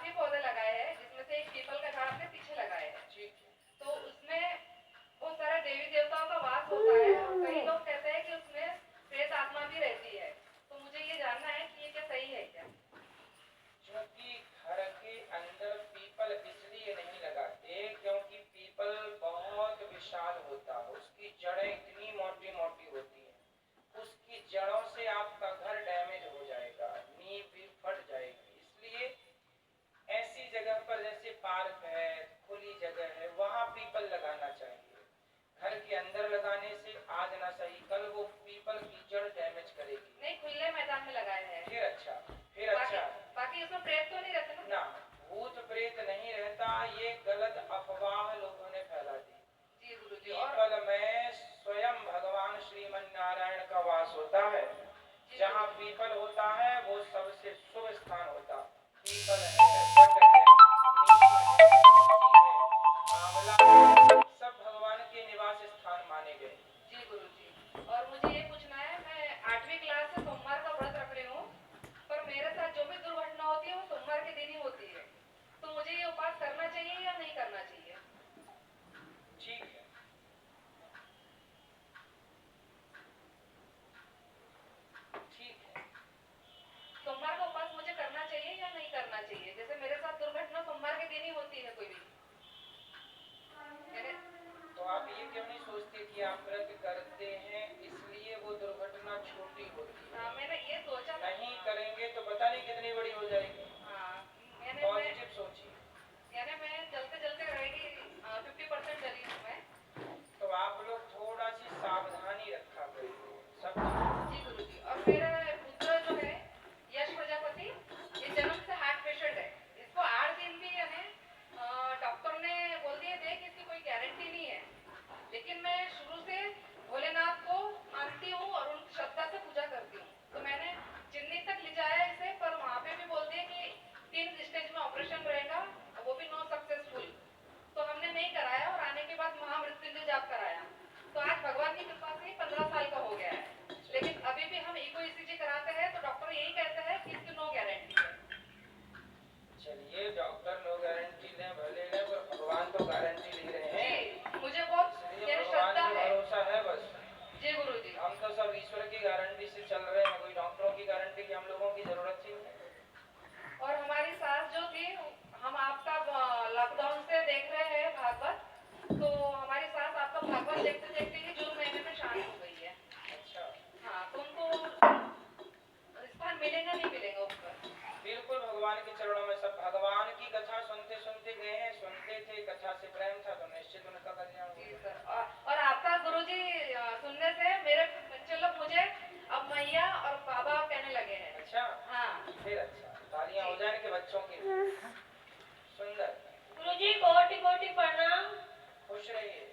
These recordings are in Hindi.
काफी पौधे लगाए हैं, जिसमें से एक पीपल का झाड़ अपने पीछे लगाए हैं। ठीक है। तो उसमें बहुत सारे देवी देवताओं का वास होता है और कई लोग कहते हैं कि उसमें प्रेत आत्मा भी रहती है। तो मुझे ये जानना है कि ये क्या सही है क्या? क्योंकि घर के अंदर पीपल इसलिए नहीं लगाते क्योंकि पीपल बहुत विशाल होता है, उसकी जड़ें इतनी मोटी मोटी होती हैं, उसकी जड़ों से आपका घर डैमेज हो जाएगा, नींव भी फट जाएगी। इसलिए ऐसी जगह पर जैसे पार्क है, खुली जगह है, वहां पीपल लगाना चाहिए। घर के अंदर लगाने से आज ना सही कल वो पीपल की जड़ डैमेज करेगी। नहीं, खुले मैदान में लगाए हैं। फिर अच्छा, फिर अच्छा। बाकी उसमें प्रेत तो नहीं रहते ना, भूत प्रेत नहीं रहता, ये गलत अफवाह लोगों ने फैला दी। जी गुरुजी। पीपल में स्वयं भगवान श्रीमन नारायण का वास होता है। जहाँ पीपल होता है वो सबसे शुभ स्थान होता। पीपल है, वट है, नीम है, तुलसी है, आंवला है, सब भगवान के निवास स्थान माने गए। जी गुरुजी। और मुझे ये पूछना है, मैं 8वीं क्लास से सोमवार का व्रत रख रही हूँ, पर मेरे साथ जो भी दुर्घटना होती है वो सोमवार के दिन ही होती है। तो मुझे ये उपास करना चाहिए या नहीं करना चाहिए? ठीक है, ठीक है। सोमवार का उपास मुझे करना चाहिए या नहीं करना चाहिए? जैसे मेरे साथ दुर्घटना सोमवार के दिन ही होती है कोई भी। तो आप ये क्यों नहीं सोचते कि आप व्रत करते हैं इसलिए वो दुर्घटना छोटी होती है? हाँ, मैंने ये सोचा। नहीं करेंगे तो पता नहीं कितनी बड़ी हो जाएगी। हाँ, पॉजिटिव सोचिए। यानी मैं चलते चलते रहेगी 50% डरी हूँ मैं। तो आप लोग थोड़ा सी सावधानी रखा करिए सब। जी गुरुजी। और मेरा पुत्र जो है यश प्रजापति, ये जन्म से हार्ट पेशेंट है। इसको 8 दिन भी यानी डॉक्टर ने बोल दिए थे कि इसकी कोई गारंटी नहीं है, लेकिन मैं शुरू से भोलेनाथ को मानती हूँ और उनकी श्रद्धा से पूजा करती हूँ। तो मैंने चेन्नई तक ले जाया इसे, पर वहाँ पे भी बोल दिया कि 3 स्टेज में ऑपरेशन रहेगा, वो भी नो सक्सेसफुल। तो हमने नहीं कराया और आने के बाद महामृत्युंजय जाप कराया। तो आज भगवान की कृपा से 15 साल का हो गया है, लेकिन अभी भी हम ईको ईसीजी कराते हैं तो डॉक्टर यही कहते हैं कि इसकी नो गारंटी है। चलिए, डॉक्टर नो गारंटी दें भले लें, पर भगवान तो गारंटी ले रहे हैं। जी, मुझे बहुत श्रद्धा है, भरोसा है बस। जी गुरुजी। हम तो सब ईश्वर की गारंटी से चल रहे हैं, कोई डॉक्टरों की गारंटी की हम लोगों की जरूरत ही नहीं। और हमारी सास जो थी, हम आपका लॉकडाउन से देख रहे हैं भागवत, तो हमारी सास आपका भागवत देखते देखते ही जून महीने में शांत हो गई है। अच्छा। हाँ, तो उनको स्थान मिलेगा नहीं मिलेगा ऊपर? बिल्कुल, भगवान के चरणों में सब। भगवान की कथा सुनते सुनते गए हैं, सुनते थे, कथा से प्रेम था तो निश्चित उनका कल्याण होगा। जी सर। और आपका गुरुजी सुनने से मेरे बच्चे लोग मुझे अब मैया और बाबा कहने लगे हैं। अच्छा। हाँ, फिर अच्छा, तालियां हो जाए के बच्चों की। सुंदर। गुरुजी कोटि कोटि प्रणाम। खुश रहिए।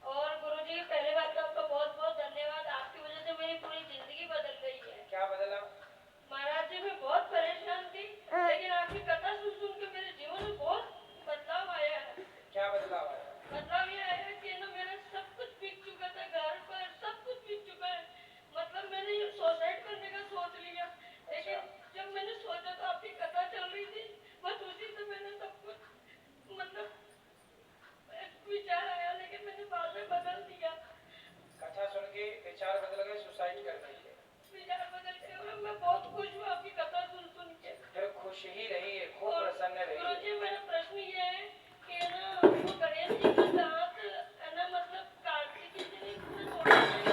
और गुरुजी, पहले बात तो आपका बहुत बहुत धन्यवाद। आपकी वजह से मेरी पूरी जिंदगी बदल गई है। क्या बदला? महाराज जी, मैं बहुत परेशान थी, लेकिन आपकी कथा सुन सुन के मेरे जीवन में बहुत बदलाव आया है। क्या बदलाव आया? बदलाव ये आया कि ना, मेरा सब कुछ बिक चुका था, घर पर सब कुछ बिक चुका है। मतलब मैंने ये सुसाइड करने का सोच लिया, लेकिन जब मैंने सोचा तो आपकी कथा चल रही थी, बस उसी से मैंने सब कुछ मतलब विचार आया, लेकिन मैंने बाद में बदल दिया। कथा सुन के विचार बदल गए, सुसाइड करने के विचार बदल के, और मैं बहुत खुश हूँ आपकी कथा सुन सुन के। फिर खुश ही रहिए, खूब प्रसन्न रहिए। गुरुजी, मेरा प्रश्न ये है कि ना, वो गणेश जी का दांत है ना, मतलब कार्तिक जी ने